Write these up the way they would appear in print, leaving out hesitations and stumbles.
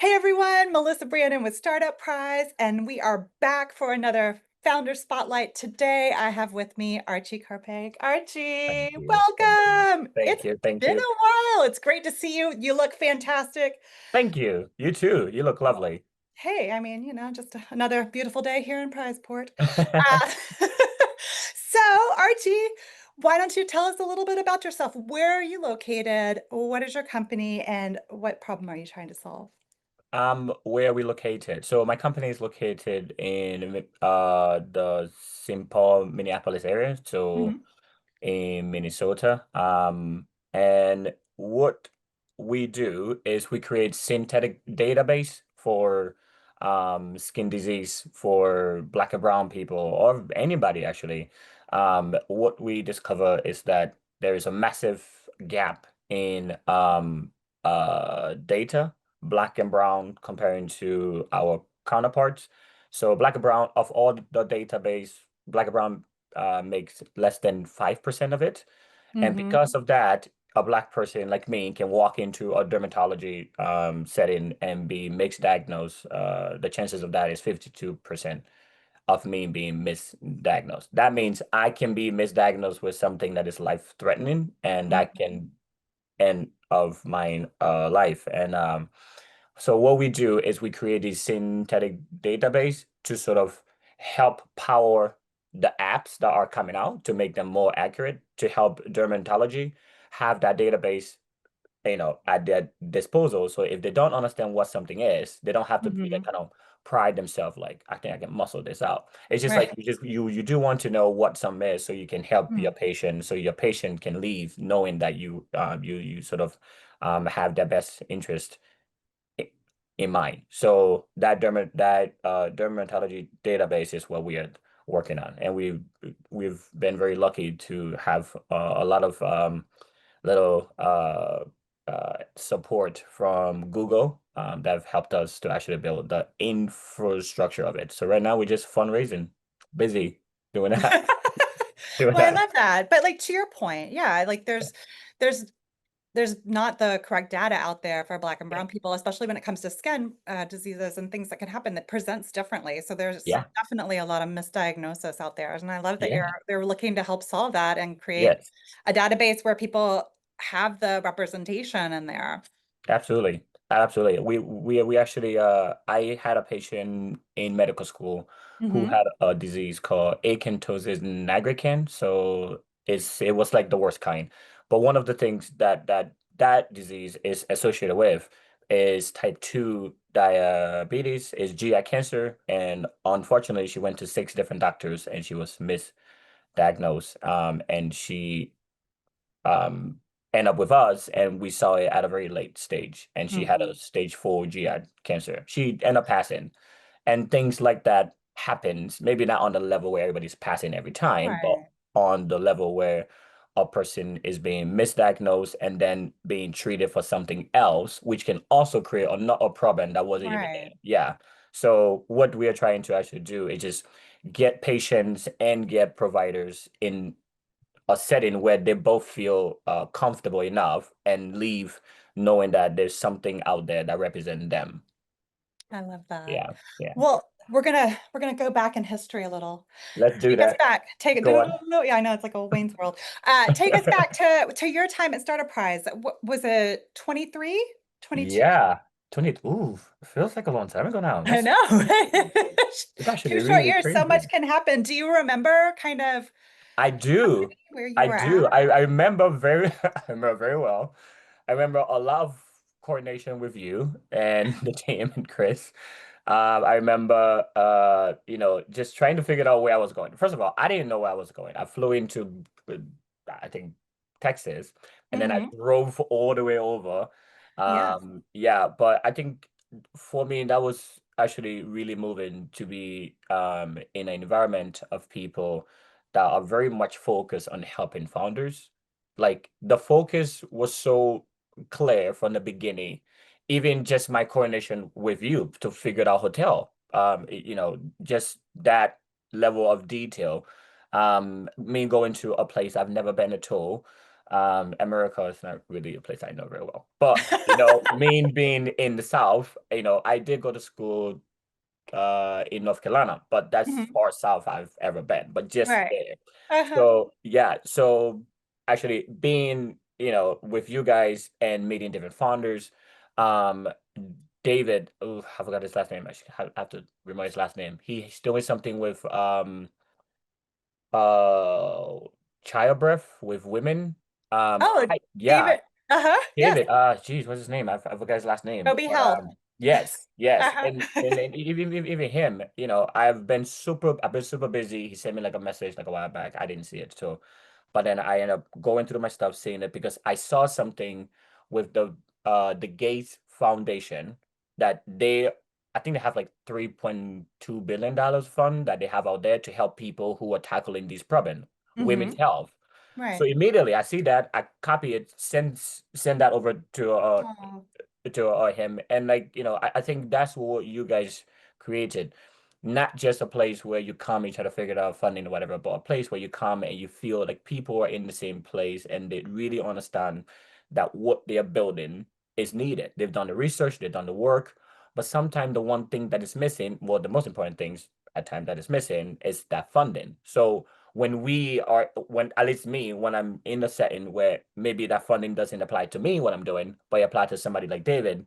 Hey everyone, Melissa Brandon with Startup Prize, and we are back for another Founder Spotlight. Today I have with me Archie Karpeh. Thank Archie, you. Thank you. welcome. Thank It's you. Thank been you. a while. It's great to see you. You look fantastic. Thank you. You too. You look Oh, lovely. hey, I mean, just another beautiful day here in Prizeport. Uh, so, Archie, why don't you tell us a little bit about yourself? Where are you located? What is your company, and what problem are you trying to solve? Where are we located? So my company is located in the St. Paul, Minneapolis area, so Mhm, in Minnesota. And what we do is we create synthetic database for skin disease for Black and brown people or anybody actually. What we discover is that there is a massive gap in data, Black and brown comparing to our counterparts. So Black and brown of all the database, Black and brown makes less than 5% of it. And mhm. because of that, a Black person like me can walk into a dermatology setting and be misdiagnosed. The chances of that is 52% of me being misdiagnosed. That means I can be misdiagnosed with something that is life-threatening, and that Mhm. can end of my life. And so what we do is we create this synthetic database to sort of help power the apps that are coming out to make them more accurate, to help dermatology have that database, at their disposal. So if they don't understand what something is, they don't have to be that Mhm. kind of pride themselves like, I think I can muscle this out. It's just like Right. you do want to know what some is so you can help your Mm. patient, so your patient can leave knowing that you sort of have their best interest i- in mind. So that dermatology database is what we are working on, and we've been very lucky to have a lot of little support from Google that have helped us to actually build the infrastructure of it. So right now we're just fundraising, busy doing that, doing Well, I that. love that. But like to your point, yeah, like there's there's not the correct data out there for Black and Yeah, brown people, especially when it comes to skin diseases and things that can happen that presents differently. So there's yeah, definitely a lot of misdiagnosis out there. And I love that yeah. they're looking to help solve that and create Yes. a database where people have the representation in there. Absolutely. Absolutely. We actually I had a patient in medical school who Hmm. had a disease called acanthosis nigricans. So it was like the worst kind. But one of the things that disease is associated with is type 2 diabetes, is GI cancer, and unfortunately she went to 6 different doctors and she was misdiagnosed. And she um, end up with us, and we saw it at a very late stage, and she had a Hmm. stage 4 GI cancer. She ended up passing, and things like that happens. Maybe not on the level where everybody's passing every time, but Right. on the level where a person is being misdiagnosed and then being treated for something else, which can also create a problem that wasn't even there. Right. Yeah. So what we are trying to actually do is just get patients and get providers in a setting where they both feel comfortable enough and leave knowing that there's something out there that represents them. I love that. Yeah, yeah. Well, we're gonna go back in history a little. Let's do Take us that. back. Take it. No, Go no, no, on. no. Yeah, I know it's like a Wayne's World. Take us back to your time at Startup Prize. What was it? 23, 22? Yeah. 20. Ooh, feels like a long time ago now. I That's know. it's actually Two short really years, so crazy. much can happen. Do you remember kind of I do. where you I were do. at? I remember very I remember very well. I remember a lot of coordination with you and the team and Chris. I remember just trying to figure out where I was going. First of all, I didn't know where I was going. I flew into I think Texas, and then I Hmm. drove all the way over. Yes. Yeah, but I think for me that was actually really moving to be in an environment of people that are very much focused on helping founders. Like the focus was so clear from the beginning, even just my coordination with you to figure out hotel. Just that level of detail. Me going to a place I've never been at all. America is not really a place I know very well. But, me being in the South, I did go to school in North Carolina, but that's Mhm. far south I've ever been, but just Right. there. Uh-huh. So yeah, so actually being, with you guys and meeting different founders, um, David, oh, I forgot his last name. I should have to remember his last name. He's doing something with uh childbirth with women. Oh, Yeah, David. Uh-huh. Yes. David, geez, what's his name? I forgot his last name. Toby But Health. yes, yes, Uh-huh. and even him, I've been super busy. He sent me like a message like a while back. I didn't see it, so, but then I ended up going through my stuff, seeing it because I saw something with the Gates Foundation that I think they have like $3.2 billion fund that they have out there to help people who are tackling these problem, women's Hmm. health. So Right. immediately I see that, I copy it, send that over Oh. to him, and like I think that's what you guys created, not just a place where you come and try to figure out funding or whatever, but a place where you come and you feel like people are in the same place and they really understand that what they are building is needed. They've done the research, they've done the work, but sometimes the one thing that is missing, well, the most important things at times that is missing is that funding. So when at least me, when I'm in a setting where maybe that funding doesn't apply to me, what I'm doing, but it apply to somebody like David,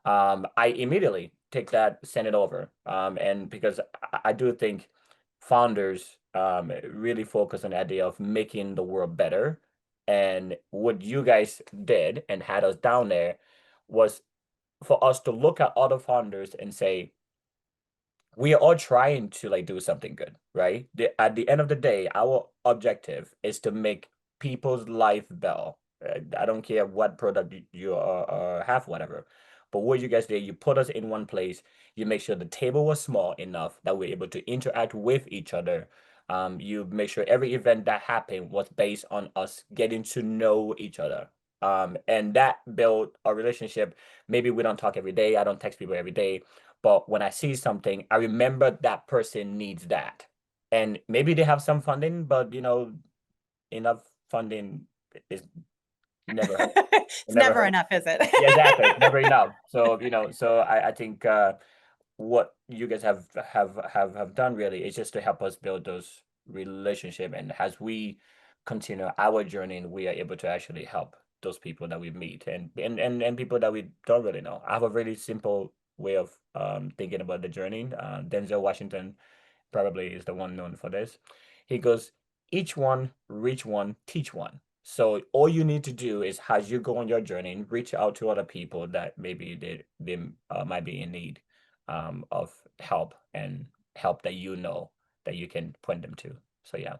I immediately take that, send it over. And because I do think founders really focus on the idea of making the world better. And what you guys did and had us down there was for us to look at other founders and say, we are all trying to like do something good, right? At the end of the day, our objective is to make people's life better. I don't care what product you have, whatever. But what you guys did, you put us in one place. You make sure the table was small enough that we're able to interact with each other. You make sure every event that happened was based on us getting to know each other. And that built a relationship. Maybe we don't talk every day. I don't text people every day, but when I see something, I remember that person needs that. And maybe they have some funding, but enough funding is never It's never never hurt. enough, is it? Yeah, exactly. It's never enough. So, I think what you guys have done really is just to help us build those relationship. And as we continue our journey, we are able to actually help those people that we meet and people that we don't really know. I have a really simple way of thinking about the journey. Denzel Washington probably is the one known for this. He goes, each one, reach one, teach one. So all you need to do is, as you go on your journey, reach out to other people that maybe they might be in need of help, and help that that you can point them to. So yeah,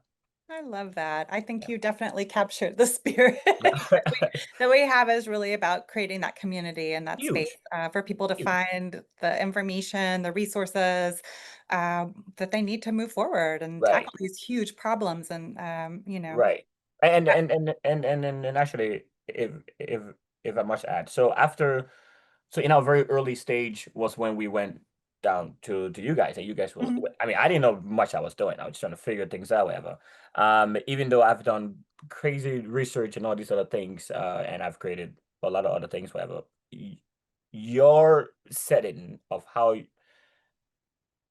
I love that. I think yeah, you definitely captured the spirit that we have is really about creating that community and that space huge, for people to huge, find the information, the resources that they need to move forward and right, tackle these huge problems. And right, and actually, if I must add, so in our very early stage was when we went down to you guys, and you guys will, Mhm. I mean, I didn't know much I was doing. I was trying to figure things out, whatever. Even though I've done crazy research and all these other things, and I've created a lot of other things, whatever. Your setting of how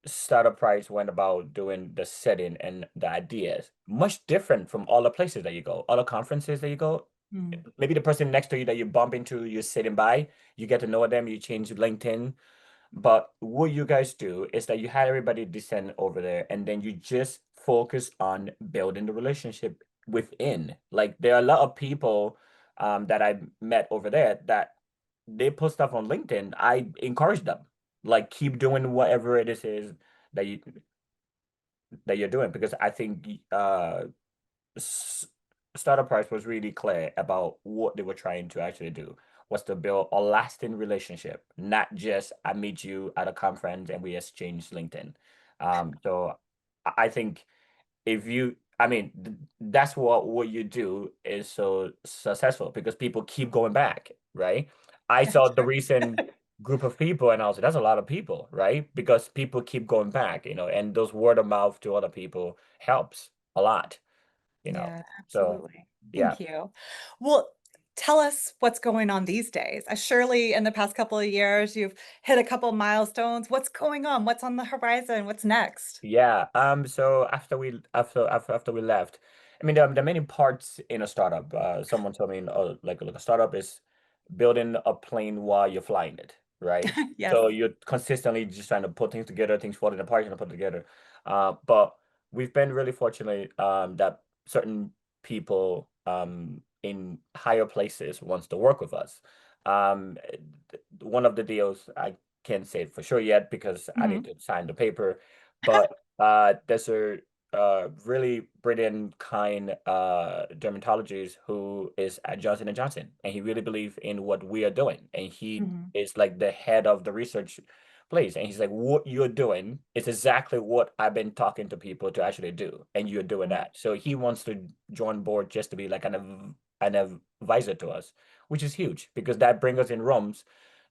Startup Price went about doing the setting and the ideas, much different from all the places that you go, all the conferences that you go. Mm. Maybe the person next to you that you bump into, you're sitting by, you get to know them, you change LinkedIn. But what you guys do is that you had everybody descend over there, and then you just focus on building the relationship within. Like, there are a lot of people that I met over there that they put stuff on LinkedIn. I encourage them, like, keep doing whatever is that you're doing, because I think s- Startup Price was really clear about what they were trying to actually do, was to build a lasting relationship, not just I meet you at a conference and we exchange LinkedIn. So I think if you, I mean, that's what you do is so successful, because people keep going back, right? I saw the recent group of people and I was like, that's a lot of people, right? Because people keep going back, and those word of mouth to other people helps a lot. you know. Yeah, So absolutely. Yeah. Thank you. Well, tell us what's going on these days. Surely in the past couple of years, you've hit a couple milestones. What's going on? What's on the horizon? What's next? Yeah. So after we left, I mean, there are many parts in a startup. Someone told me, like a startup is building a plane while you're flying it, right? Yes. So you're consistently just trying to put things together, things falling apart, and put together. But we've been really fortunate that certain people in higher places wants to work with us. One of the deals I can't say it for sure yet because I need Mhm. to sign the paper. But there's a really brilliant, kind dermatologist who is at Johnson and Johnson, and he really believes in what we are doing, and he Mhm. is like the head of the research place, and he's like, "What you're doing is exactly what I've been talking to people to actually do, and you're doing Mhm. that." So he wants to join board just to be like an advisor to us, which is huge because that brings us in rooms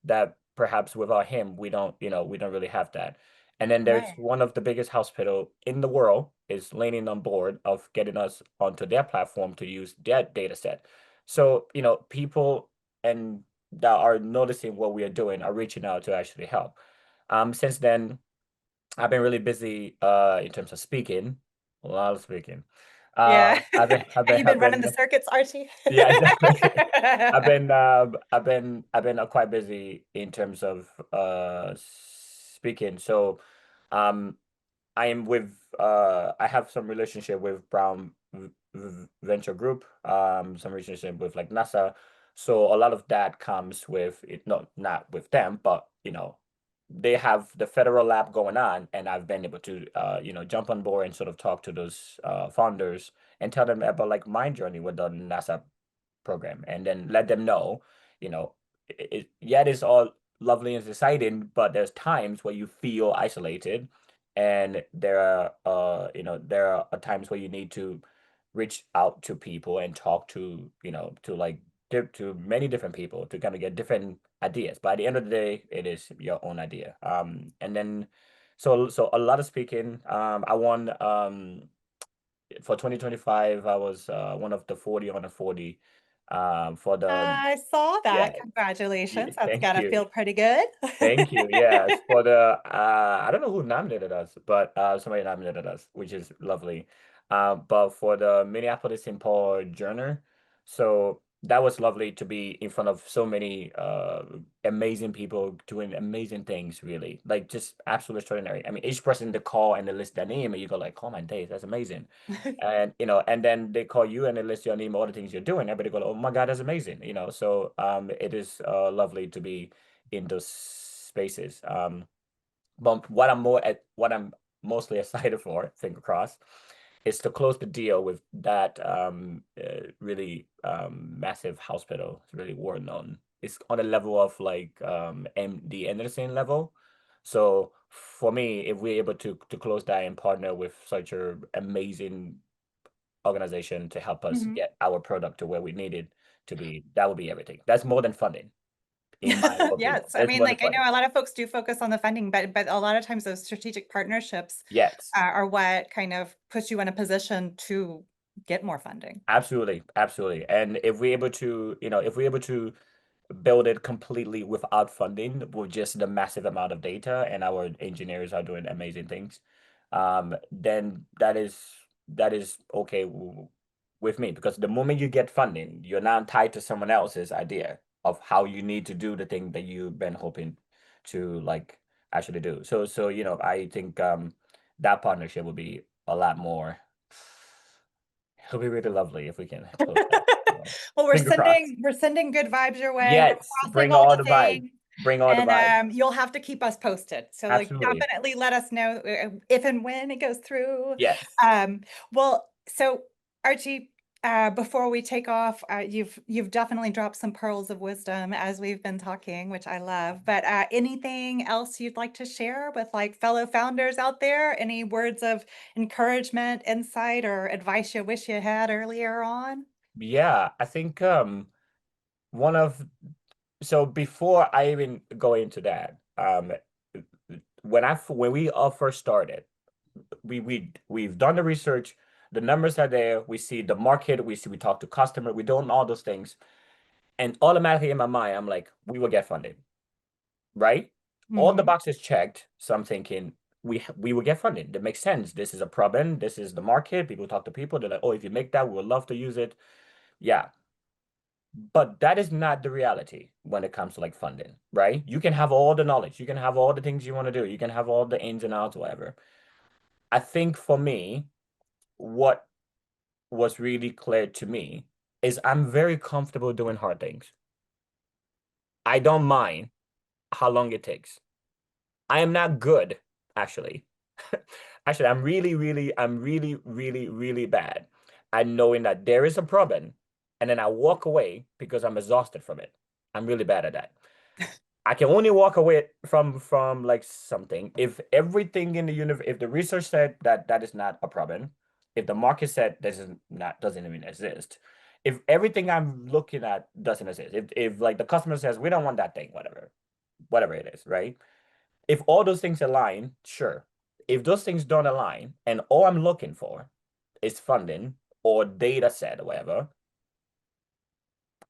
that perhaps without him we don't really have that. And then there's Right. one of the biggest hospital in the world is leaning on board of getting us onto their platform to use their data set. So, people and that are noticing what we are doing are reaching out to actually help. Since then, I've been really busy in terms of speaking, a lot of speaking. Yeah. Have you I've been running been the circuits, Archie? yeah, exactly. I've been quite busy in terms of speaking. So, um, I am with I have some relationship with Venture Group, some relationship with like NASA. So a lot of that comes with it, not with them, but they have the federal lab going on, and I've been able to jump on board and sort of talk to those founders and tell them about like my journey with the NASA program, and then let them know, you know, yeah, it is all lovely and exciting, but there's times where you feel isolated, and there are times where you need to reach out to people and talk to, to like to many different people to kind of get different ideas. But at the end of the day, it is your own idea. And then so a lot of speaking. I won for 2025, I was one of the 40 on the 40 for the I saw that. yeah, Congratulations. That's thank gotta you. feel pretty good. Thank you. Yes, for the I don't know who nominated us, but somebody nominated us, which is lovely. But for the Minneapolis-St. Paul Journal, so that was lovely to be in front of so many amazing people doing amazing things, really. Like just absolutely extraordinary. I mean, each person they call and they list their name, and you go like, "Oh my days, that's amazing." And and then they call you and they list your name, all the things you're doing. Everybody go, "Oh my God, that's amazing." So it is lovely to be in those spaces. But what I'm mostly excited for, finger crossed, is to close the deal with that really massive hospital. It's really world known. It's on the level of like MD Anderson level. So for me, if we're able to close that and partner with such a amazing organization to help us Mhm. get our product to where we need it to be, that would be everything. That's more than funding, in my opinion. Yes. I That's mean, more than like I know funding. a lot of folks do focus on the funding, but a lot of times those strategic partnerships Yes, are what kind of puts you in a position to get more funding. absolutely, absolutely. And if we're able to, if we're able to build it completely without funding, with just the massive amount of data, and our engineers are doing amazing things, then that is okay with me, because the moment you get funding, you're now tied to someone else's idea of how you need to do the thing that you've been hoping to like actually do. So I think that partnership will be a lot more. It'll be really lovely if we can close that. Well, Finger crossed. we're sending good vibes your way. We're Yes, crossing bring all all the the vibes. things, Bring all the and vibes. you'll have to keep us posted. So, like, Absolutely. definitely let us know if and when it goes through. Yes. Well, so Archie, before we take off, you've definitely dropped some pearls of wisdom as we've been talking, which I love. But anything else you'd like to share with like fellow founders out there? Any words of encouragement, insight, or advice you wish you had earlier on? Yeah, I think one of so before I even go into that, when we all first started, we've done the research, The numbers are there. We see the market. We talk to customer. We do all those things. And automatically in my mind, I'm like, we will get funded, right? All the Hmm. boxes checked. So I'm thinking we will get funded. That makes sense. This is a problem. This is the market. People talk to people. They're like, oh, if you make that, we would love to use it. Yeah. But that is not the reality when it comes to like funding, right? You can have all the knowledge. You can have all the things you want to do. You can have all the ins and outs, whatever. I think for me, what was really clear to me is I'm very comfortable doing hard things. I don't mind how long it takes. I am not good, actually. Actually, I'm really bad at knowing that there is a problem and then I walk away because I'm exhausted from it. I'm really bad at that. I can only walk away from like something if everything in the universe, if the research said that that is not a problem, if the market said this is not doesn't even exist, if everything I'm looking at doesn't exist, if like the customer says we don't want that thing, whatever it is, right? If all those things align, sure. If those things don't align, and all I'm looking for is funding or data set or whatever,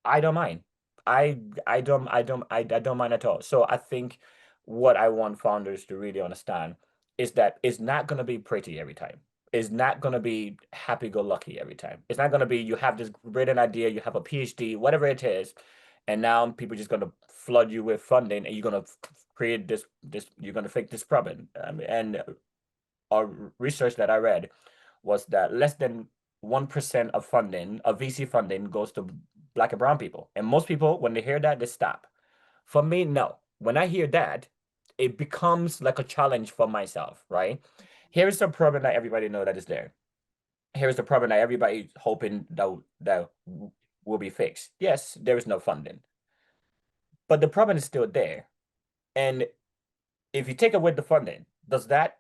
I don't mind. I don't mind at all. So I think what I want founders to really understand is that it's not gonna be pretty every time. It's not gonna be happy-go-lucky every time. It's not gonna be you have this brilliant idea, you have a PhD, whatever it is, and now people just gonna flood you with funding, and you're gonna create this you're gonna fix this problem. And our research that I read was that less than 1% of funding, of VC funding, goes to Black and brown people. And most people, when they hear that, they stop. For me, no. When I hear that, it becomes like a challenge for myself, right? Here's the problem that everybody know that is there. Here's the problem that everybody's hoping that will be fixed. Yes, there is no funding, but the problem is still there. And if you take away the funding, does that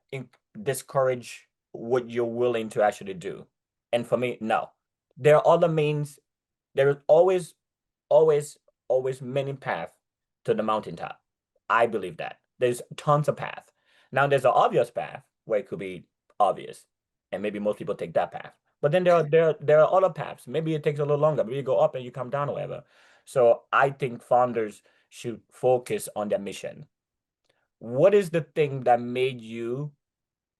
discourage what you're willing to actually do? And for me, no. There are other means. There is always, always many paths to the mountaintop. I believe that. There's tons of paths. Now there's an obvious path where it could be obvious, and maybe most people take that path. But then there are other paths. Maybe it takes a little longer. Maybe you go up and you come down or whatever. So I think founders should focus on their mission. What is the thing that made you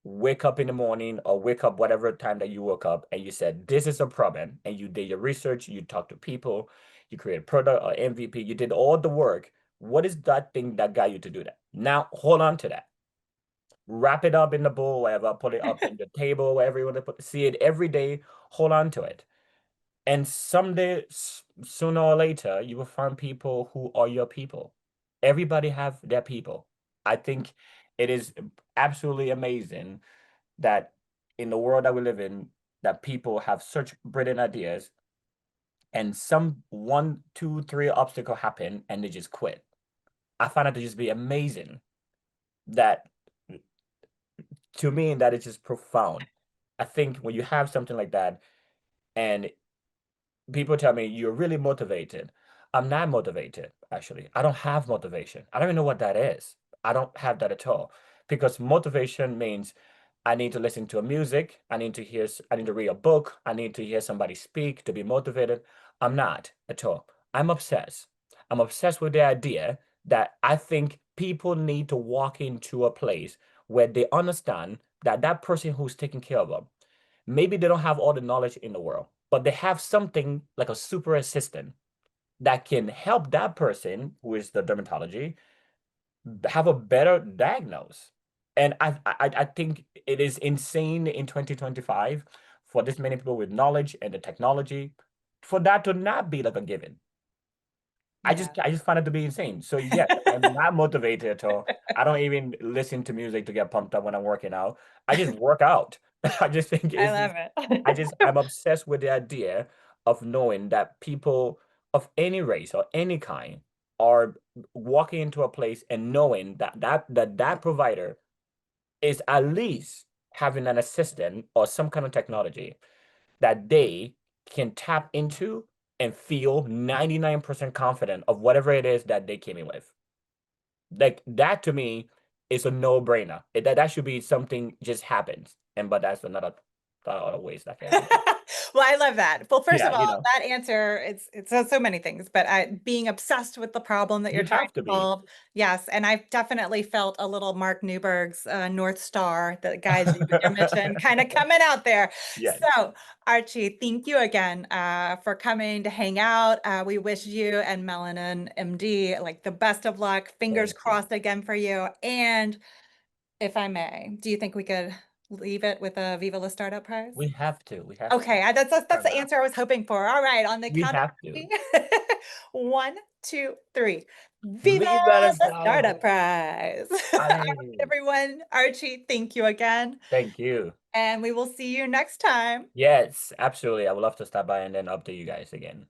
wake up in the morning or wake up whatever time that you woke up and you said, this is a problem, and you did your research, you talked to people, you created a product or MVP, you did all the work. What is that thing that got you to do that? Now hold on to that. Wrap it up in the bowl, whatever, put it up in the table, wherever you want to put, see it every day, hold on to it. And someday, sooner or later, you will find people who are your people. Everybody have their people. I think it is absolutely amazing that in the world that we live in, that people have such brilliant ideas and some one, two, three obstacle happen and they just quit. I find it to just be amazing that to me that is just profound. I think when you have something like that and people tell me you're really motivated. I'm not motivated, actually. I don't have motivation. I don't even know what that is. I don't have that at all. Because motivation means I need to listen to a music, I need to read a book, I need to hear somebody speak to be motivated. I'm not at all. I'm obsessed. I'm obsessed with the idea that I think people need to walk into a place where they understand that that person who's taking care of them, maybe they don't have all the knowledge in the world, but they have something like a super assistant that can help that person who is the dermatology have a better diagnose. And I think it is insane in 2025 for this many people with knowledge and the technology for that to not be like a given. Yeah. I just find it to be insane. So yes, I'm not motivated at all. I don't even listen to music to get pumped up when I'm working out. I just work out. I just think I it's love just it. I'm obsessed with the idea of knowing that people of any race or any kind are walking into a place and knowing that provider is at least having an assistant or some kind of technology that they can tap into and feel 99% confident of whatever it is that they came in with. Like that to me is a no-brainer. That should be something just happens. And but that's another. other ways that can be. Well, I love that. Well, first of Yeah, all, that answer, it says so many things, but being obsessed with the problem that you're you trying have to to be. solve, yes. And I've definitely felt a little Mark Newberg's North Star that guides you in your mission kind of coming out there. Yes. So, Archie, thank you again for coming to hang out. We wish you and Melanin MD like the best of luck. Fingers Thank you. crossed again for you. And if I may, do you think we could leave it with a Viva la Startup Prize? We have to. We have to. Okay, that's the Paramount. answer I was hoping for. All right, on the We count have of three. to. 1, 2, 3. Viva Viva la the startup. Startup Prize. All right, Allez. everyone. Archie, thank you again. Thank you. And we will see you next time. Yes, absolutely. I would love to stop by and then update you guys again.